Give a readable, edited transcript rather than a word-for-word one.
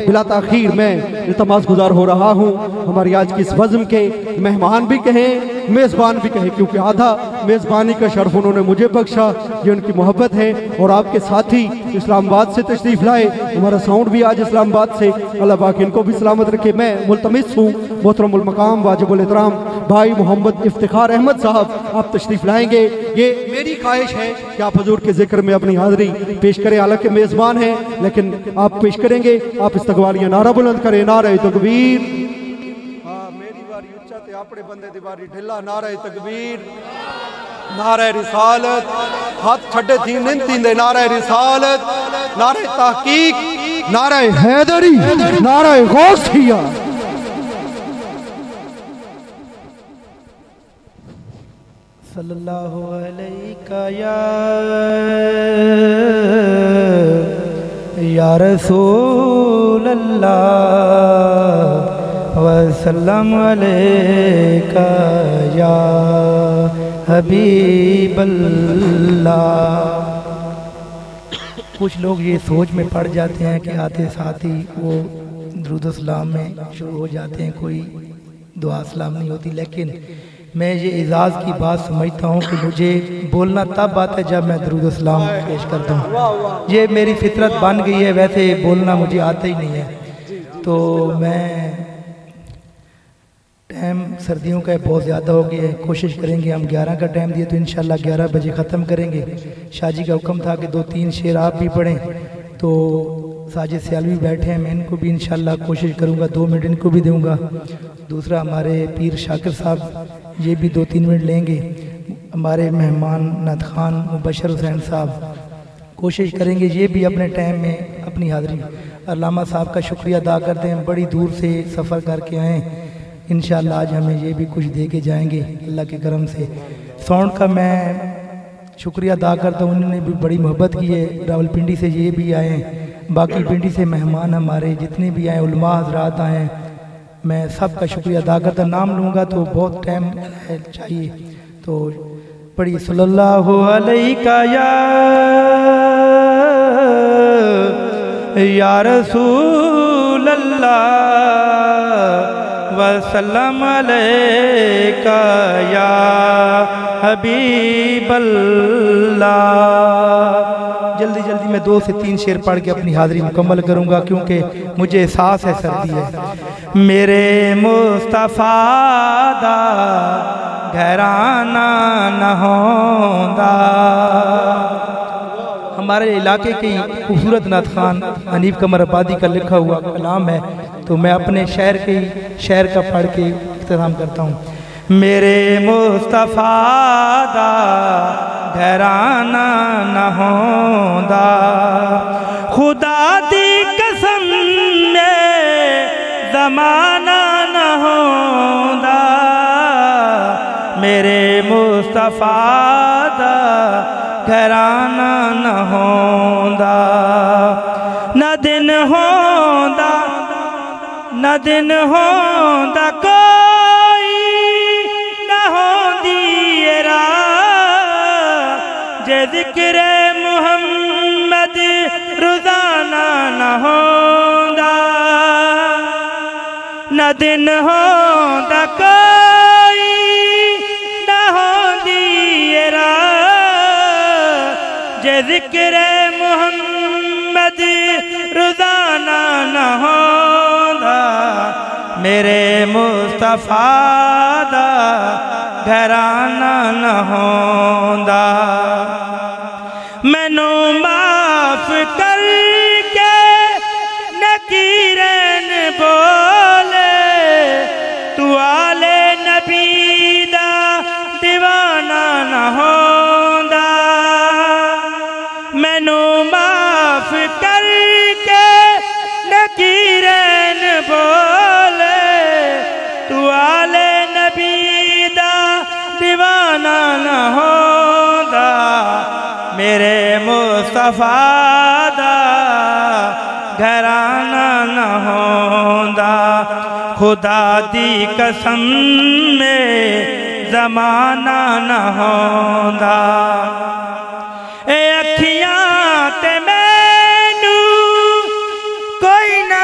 بلا تاخیر میں التماس گزار ہو رہا ہوں ہماری آج کی اس بزم کے مہمان بھی کہیں میزبان بھی کہیں، کیونکہ آدھا میزبانی کا شرف انہوں نے مجھے بخشا، یہ ان کی محبت ہے، اور آپ کے ساتھی اسلام آباد سے تشریف لائے، ہمارا ساؤنڈ بھی آج اسلام آباد سے، اللہ پاک ان کو بھی سلامت رکھے۔ میں ملتمس ہوں محترم المقام واجب الاحترام بھائی محمد افتخار احمد صاحب، آپ تشریف لائیں گے، یہ میری خواہش ہے کہ آپ حضور کے ذکر میں اپنی حاضری پیش کریں، حالانکہ میزبان ہیں لیکن آپ پیش کریں گے، آپ استقبالیہ نعرہ بلند کریں، نعرہ تکبیر۔ میری باری اچھا تے اپنے بندے دی باری ڈھلا، نعرہ تکبیر، نعرہ رسالت، ہاتھ چھڑے تھی ننتین دے، نعرہ رسالت، نعرہ تحقیق، نعرہ حیدری، نعرہ غوثیہ۔ صلی اللہ علیہ یا رسول اللہ وسلم علیکہ یا حبیب اللہ۔ کچھ لوگ یہ سوچ میں پڑ جاتے ہیں کہ آتے ساتھ ہی وہ درود و سلام میں شروع ہو جاتے ہیں، کوئی دعا سلام نہیں ہوتی، لیکن میں یہ اعزاز کی بات سمجھتا ہوں کہ مجھے بولنا تب آتا ہے جب میں درود و سلام پیش کرتا ہوں، یہ میری فطرت بن گئی ہے، ویسے بولنا مجھے آتا ہی نہیں ہے۔ تو میں ٹائم سردیوں کا بہت زیادہ ہو گیا ہے، کوشش کریں گے، ہم 11 کا ٹائم دیا تو انشاءاللہ 11 بجے ختم کریں گے۔ شاہ جی کا حکم تھا کہ 2-3 شعر آپ بھی پڑھیں، تو ساجد سیالوی بیٹھے ہیں، میں ان کو بھی انشاءاللہ کوشش کروں گا 2 منٹ ان کو بھی دوں گا۔ دوسرا ہمارے پیر شاکر صاحب یہ بھی 2-3 منٹ لیں گے۔ ہمارے مہمان نعت خان مبشر حسین صاحب کوشش کریں گے یہ بھی اپنے ٹائم میں اپنی حاضری۔ علامہ صاحب کا شکریہ ادا کرتے ہیں، بڑی دور سے سفر کر کے آئیں، انشاءاللہ آج ہمیں یہ بھی کچھ دے کے جائیں گے اللہ کے کرم سے۔ ساؤنڈ کا میں شکریہ ادا کرتا ہوں، انہوں نے بھی بڑی محبت کی ہے، راول پنڈی سے یہ بھی آئے ہیں، باقی پنڈی سے مہمان ہمارے جتنے بھی آئے، علماء حضرات آئے ہیں، میں سب کا شکریہ ادا کرتا ہوں۔ نام لوں گا تو بہت ٹائم چاہیے، تو پڑھی صلی اللہ علیہ یا رسول اللہ وسلم علیکہ یا حبیب اللہ۔ جلدی جلدی میں 2 سے 3 شعر پڑھ کے اپنی حاضری مکمل کروں گا کیونکہ مجھے احساس ہے سردی ہے۔ میرے مصطفیٰ دا گھرانہ نہ ہوندا، ہمارے علاقے کی خوبصورت نعت خان حنیف قمر آبادی کا لکھا ہوا کلام ہے، تو میں اپنے شعر کا پڑھ کے اختتام کرتا ہوں۔ میرے مصطفیٰ دا گھرانہ نہ ہوندا، خدا دی قسم میں زمانہ نہ ہوندا، میرے مصطفیٰ دا گھرانہ نہ ہوندا، نہ دن ہوندا نہ دن ہوندا کوئی نہ ہوندی راہ، جے ذکر محمد روزانہ نہ ہوندا، نہ دن ہوندا کوئی نہ ہوندی راہ، جے ذکر محمد روزانہ نہ ہوندا، میرے مصطفیٰ دا گھرانہ نہ ہوندا، مینوں معاف کر کے نکیرین بولے، تو آل نبی دا دیوانہ نہ ہوندا، مینوں معاف کر کے نکیرین بولے، تو آل نبی دا دیوانہ نہ ہوندا، میرے مصطفیٰ دا گھرانہ نہ ہوندا، خدا دی قسم میں زمانہ نہ ہوندا، اے اکھیاں تے مینوں کوئی نہ